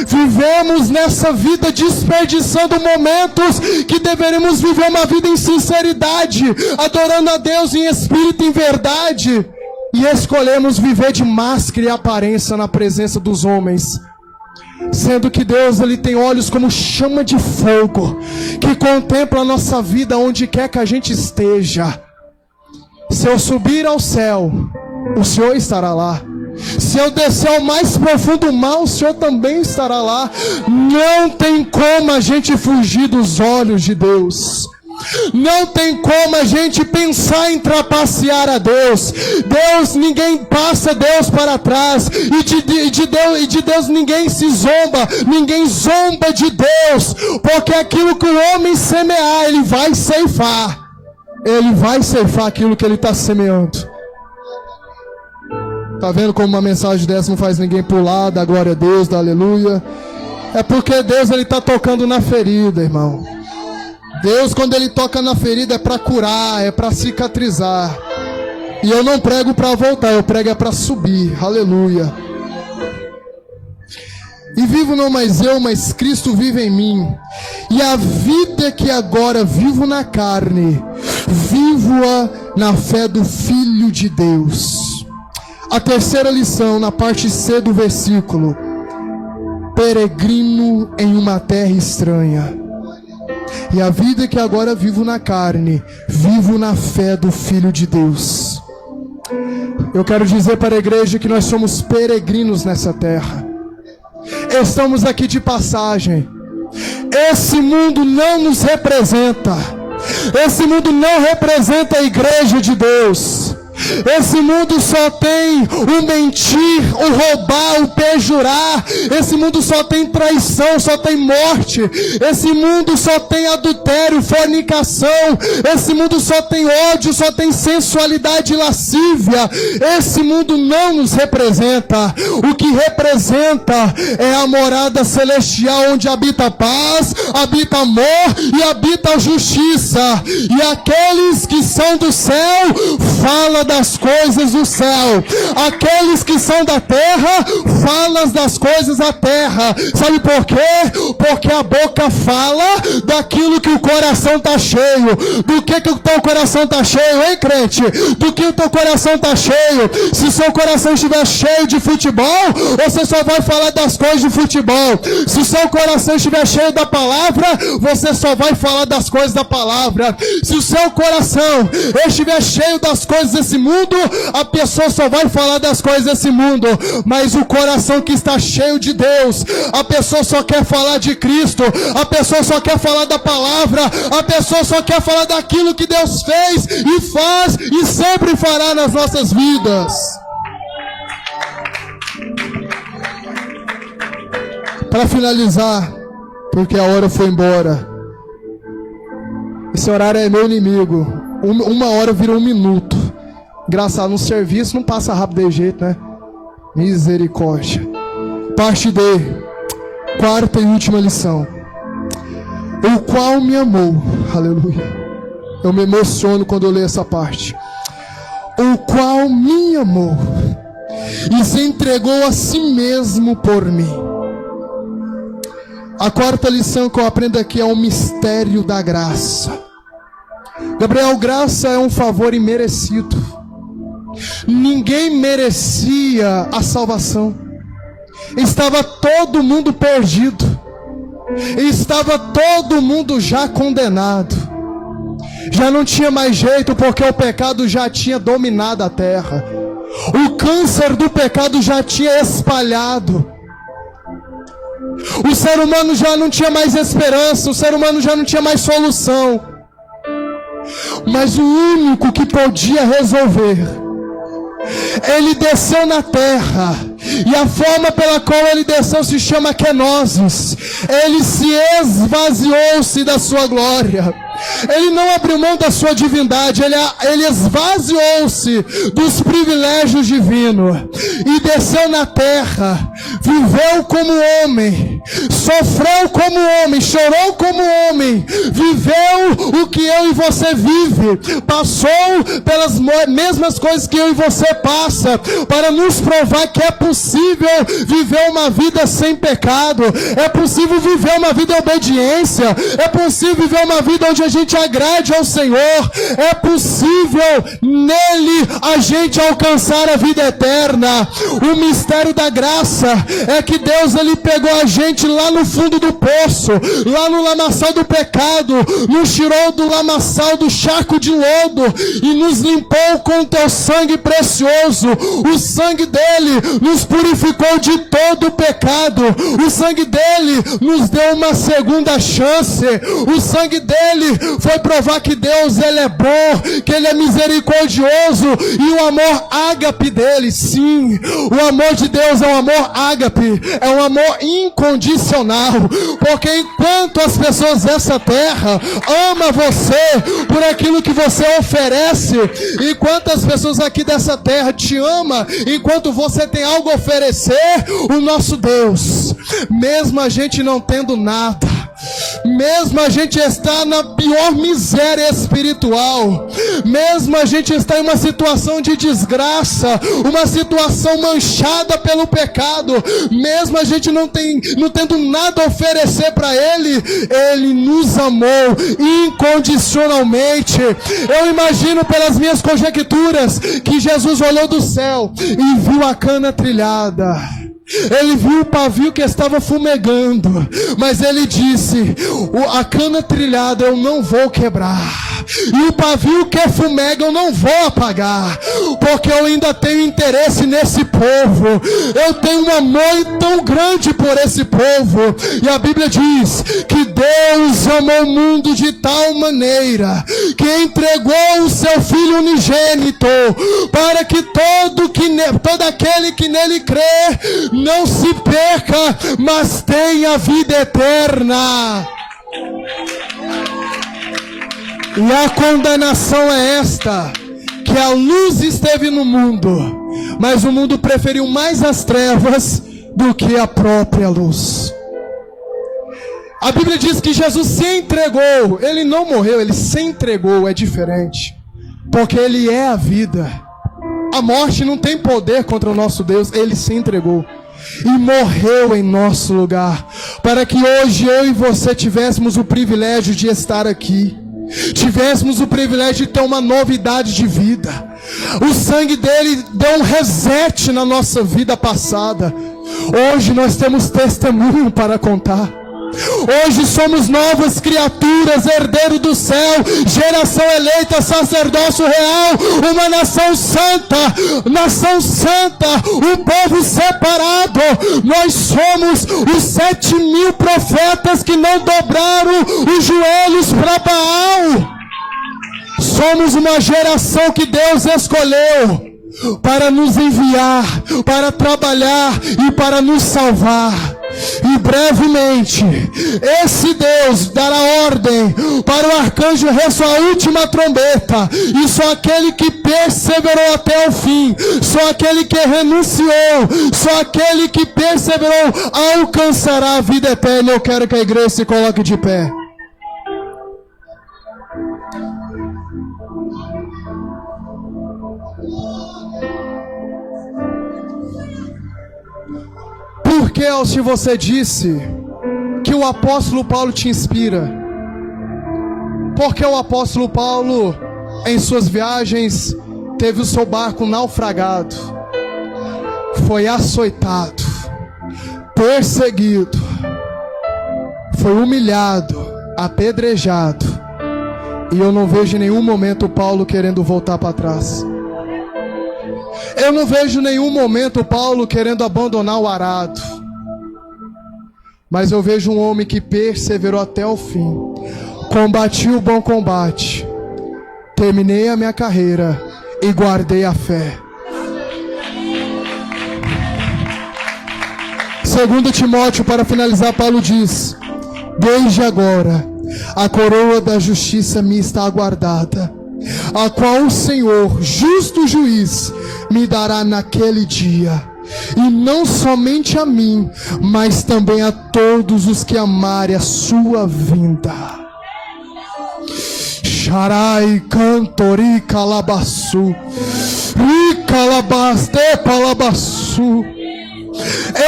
Vivemos nessa vida desperdiçando momentos que deveríamos viver uma vida em sinceridade, adorando a Deus em espírito e em verdade, e escolhemos viver de máscara e aparência na presença dos homens, sendo que Deus, Ele tem olhos como chama de fogo, que contempla a nossa vida onde quer que a gente esteja. Se eu subir ao céu, o Senhor estará lá. Se eu descer ao mais profundo mal, o Senhor também estará lá. Não tem como a gente fugir dos olhos de Deus. Não tem como a gente pensar em trapacear a Deus. Deus, ninguém passa Deus para trás. E de Deus ninguém se zomba. Ninguém zomba de Deus. Porque aquilo que o homem semear, ele vai ceifar. Ele vai ceifar aquilo que ele está semeando. Tá vendo como uma mensagem dessa não faz ninguém pular, dá glória a Deus, dá aleluia? É porque Deus, Ele está tocando na ferida, irmão. Deus, quando Ele toca na ferida, é para curar, é para cicatrizar. E eu não prego para voltar, eu prego é para subir. Aleluia. E vivo não mais eu, mas Cristo vive em mim. E a vida que agora vivo na carne, vivo-a na fé do Filho de Deus. A terceira lição, na parte C do versículo: peregrino em uma terra estranha. E a vida que agora vivo na carne, vivo na fé do Filho de Deus. Eu quero dizer para a igreja que nós somos peregrinos nessa terra. Estamos aqui de passagem. Esse mundo não nos representa. Esse mundo não representa a igreja de Deus. Esse mundo só tem o mentir, o roubar, o perjurar. Esse mundo só tem traição, só tem morte. Esse mundo só tem adultério, fornicação. Esse mundo só tem ódio, só tem sensualidade e lascívia. Esse mundo não nos representa. O que representa é a morada celestial, onde habita a paz, habita amor e habita a justiça. E aqueles que são do céu falam das coisas do céu. Aqueles que são da terra falam das coisas da terra. Sabe por quê? Porque a boca fala daquilo que o coração está cheio. Do que o teu coração está cheio, hein, crente? Do que o teu coração está cheio? Se o seu coração estiver cheio de futebol, você só vai falar das coisas de futebol. Se o seu coração estiver cheio da palavra, você só vai falar das coisas da palavra. Se o seu coração estiver cheio das coisas desse mundo, a pessoa só vai falar das coisas desse mundo. Mas o coração que está cheio de Deus, a pessoa só quer falar de Cristo, a pessoa só quer falar da palavra, a pessoa só quer falar daquilo que Deus fez e faz e sempre fará nas nossas vidas. Para finalizar, porque a hora foi embora, esse horário é meu inimigo. Uma hora virou 1 minuto. Engraçado, no serviço não passa rápido de jeito, né? Misericórdia. Parte D, quarta e última lição. O qual me amou. Aleluia. Eu me emociono quando eu leio essa parte. O qual me amou e se entregou a si mesmo por mim. A quarta lição que eu aprendo aqui é o mistério da graça. Gabriel, graça é um favor imerecido. Ninguém merecia a salvação. Estava todo mundo perdido. Estava todo mundo já condenado. Já não tinha mais jeito, porque o pecado já tinha dominado a terra. O câncer do pecado já tinha espalhado. O ser humano já não tinha mais esperança. O ser humano já não tinha mais solução. Mas o único que podia resolver, ele desceu na terra. E a forma pela qual ele desceu se chama kenosis. Ele se esvaziou-se da sua glória. Ele não abriu mão da sua divindade. Ele esvaziou-se dos privilégios divinos e desceu na terra. Viveu como homem, sofreu como homem, chorou como homem, viveu o que eu e você vive, passou pelas mesmas coisas que eu e você passa, para nos provar que é possível viver uma vida sem pecado, é possível viver uma vida em obediência, é possível viver uma vida onde a gente agrade ao Senhor, é possível nele a gente alcançar a vida eterna. O mistério da graça é que Deus, ele pegou a gente lá no fundo do poço, lá no lamaçal do pecado, nos tirou do lamaçal do charco de lodo e nos limpou com o teu sangue precioso. O sangue dele nos purificou de todo o pecado. O sangue dele nos deu uma segunda chance. O sangue dele foi provar que Deus, ele é bom, que ele é misericordioso, e o amor ágape dele, sim, o amor de Deus é um amor ágape, é um amor incondicional, porque enquanto as pessoas dessa terra amam você por aquilo que você oferece, enquanto as pessoas aqui dessa terra te amam enquanto você tem algo a oferecer, o nosso Deus, mesmo a gente não tendo nada, Mesmo a gente está na pior miséria espiritual, mesmo a gente está em uma situação de desgraça, uma situação manchada pelo pecado, mesmo a gente não tendo nada a oferecer para Ele, Ele nos amou incondicionalmente. Eu imagino pelas minhas conjecturas que Jesus olhou do céu e viu a cana trilhada. Ele viu o pavio que estava fumegando, mas ele disse: a cana trilhada eu não vou quebrar, e o pavio que fumega eu não vou apagar, porque eu ainda tenho interesse nesse povo. Eu tenho um amor tão grande por esse povo. E a Bíblia diz que Deus amou o mundo de tal maneira que entregou o seu Filho unigênito, para que todo aquele que nele crê não se perca, mas tenha vida eterna. E a condenação é esta: que a luz esteve no mundo, mas o mundo preferiu mais as trevas do que a própria luz. A Bíblia diz que Jesus se entregou. Ele não morreu, ele se entregou. É diferente, porque ele é a vida. A morte não tem poder contra o nosso Deus. Ele se entregou e morreu em nosso lugar, para que hoje eu e você tivéssemos o privilégio de estar aqui, tivéssemos o privilégio de ter uma novidade de vida. O sangue dele deu um reset na nossa vida passada. Hoje nós temos testemunho para contar. Hoje somos novas criaturas, herdeiro do céu, geração eleita, sacerdócio real, uma nação santa, um povo separado. Nós somos os 7.000 profetas que não dobraram os joelhos para Baal. Somos uma geração que Deus escolheu para nos enviar, para trabalhar e para nos salvar. E brevemente esse Deus dará ordem para o arcanjo ressoar a última trombeta, e só aquele que perseverou até o fim, só aquele que renunciou, só aquele que perseverou alcançará a vida eterna. Eu quero que a igreja se coloque de pé. Por que, se você disse que o apóstolo Paulo te inspira? Porque o apóstolo Paulo, em suas viagens, teve o seu barco naufragado, foi açoitado, perseguido, foi humilhado, apedrejado, e eu não vejo em nenhum momento Paulo querendo voltar para trás. Eu não vejo em nenhum momento Paulo querendo abandonar o arado. Mas eu vejo um homem que perseverou até o fim. Combati o bom combate, terminei a minha carreira e guardei a fé. 2 Timóteo, para finalizar, Paulo diz: desde agora a coroa da justiça me está aguardada, a qual o Senhor, justo juiz, me dará naquele dia, e não somente a mim, mas também a todos os que amarem a sua vinda. Sharai cantori calabaçu, ricalabaste palabaçu.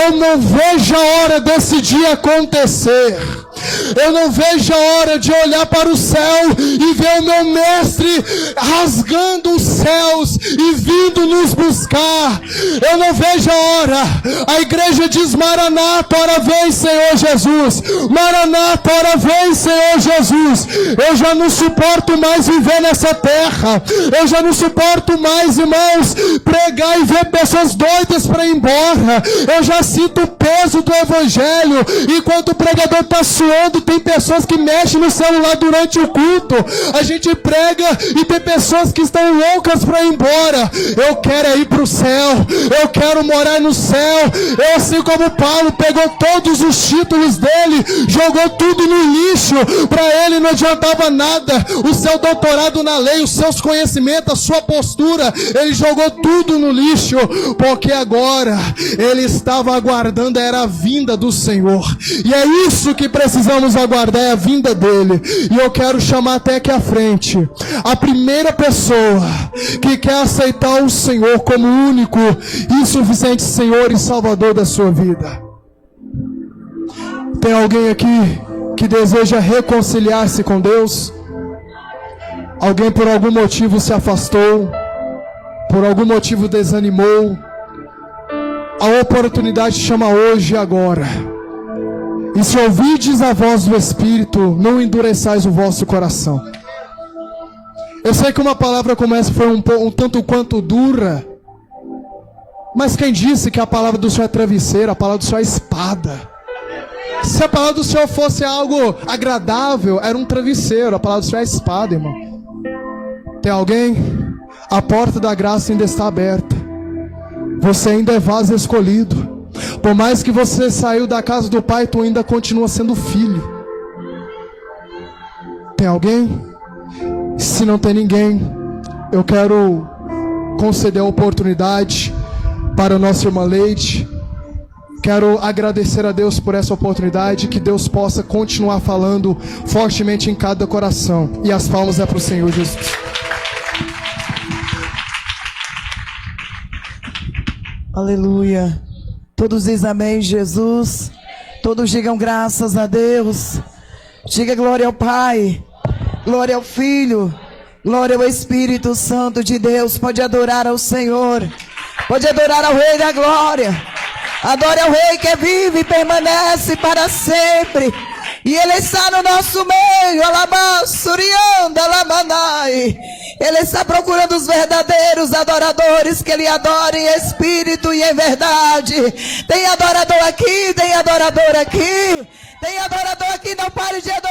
Eu não vejo a hora desse dia acontecer. Eu não vejo a hora de olhar para o céu e ver o meu mestre rasgando os céus e vindo nos buscar. Eu não vejo a hora. A igreja diz: Maranata, ora vem, Senhor Jesus. Maranata, ora vem, Senhor Jesus. Eu já não suporto mais viver nessa terra. Eu já não suporto mais, irmãos, pregar e ver pessoas doidas para ir embora. Eu já sinto o peso do evangelho. Enquanto o pregador está suando, tem pessoas que mexem no celular durante o culto. A gente prega e tem pessoas que estão loucas para ir embora. Eu quero ir para o céu. Eu quero morar no céu. Eu, assim como Paulo, pegou todos os títulos dele, jogou tudo no lixo. Para ele não adiantava nada. O seu doutorado na lei, os seus conhecimentos, a sua postura, ele jogou tudo no lixo, porque agora ele estava aguardando, era a vinda do Senhor. E é isso que precisamos precisamos aguardar a vinda dele. E eu quero chamar até aqui à frente a primeira pessoa que quer aceitar o Senhor como único e suficiente Senhor e Salvador da sua vida. Tem alguém aqui que deseja reconciliar-se com Deus? Alguém por algum motivo se afastou, por algum motivo desanimou? A oportunidade chama hoje e agora. E se ouvides a voz do Espírito, não endureçais o vosso coração. Eu sei que uma palavra como essa foi um tanto quanto dura, mas quem disse que a palavra do Senhor é travesseiro, a palavra do Senhor é espada? Se a palavra do Senhor fosse algo agradável, era um travesseiro. A palavra do Senhor é espada, irmão. Tem alguém? A porta da graça ainda está aberta. Você ainda é vaso escolhido. Por mais que você saiu da casa do Pai, tu ainda continua sendo filho. Tem alguém? Se não tem ninguém, eu quero conceder a oportunidade para a nossa irmã Leide. Quero agradecer a Deus por essa oportunidade, que Deus possa continuar falando fortemente em cada coração. E as palmas é para o Senhor Jesus. Aleluia. Todos dizem amém, Jesus. Todos digam graças a Deus. Diga glória ao Pai, glória ao Filho, glória ao Espírito Santo de Deus. Pode adorar ao Senhor, pode adorar ao Rei da Glória. Adore ao Rei que vive e permanece para sempre. E Ele está no nosso meio. Alabassurianda, alamanai. Ele está procurando os verdadeiros adoradores que Ele adora em espírito e em verdade. Tem adorador aqui, tem adorador aqui. Tem adorador aqui, não pare de adorar.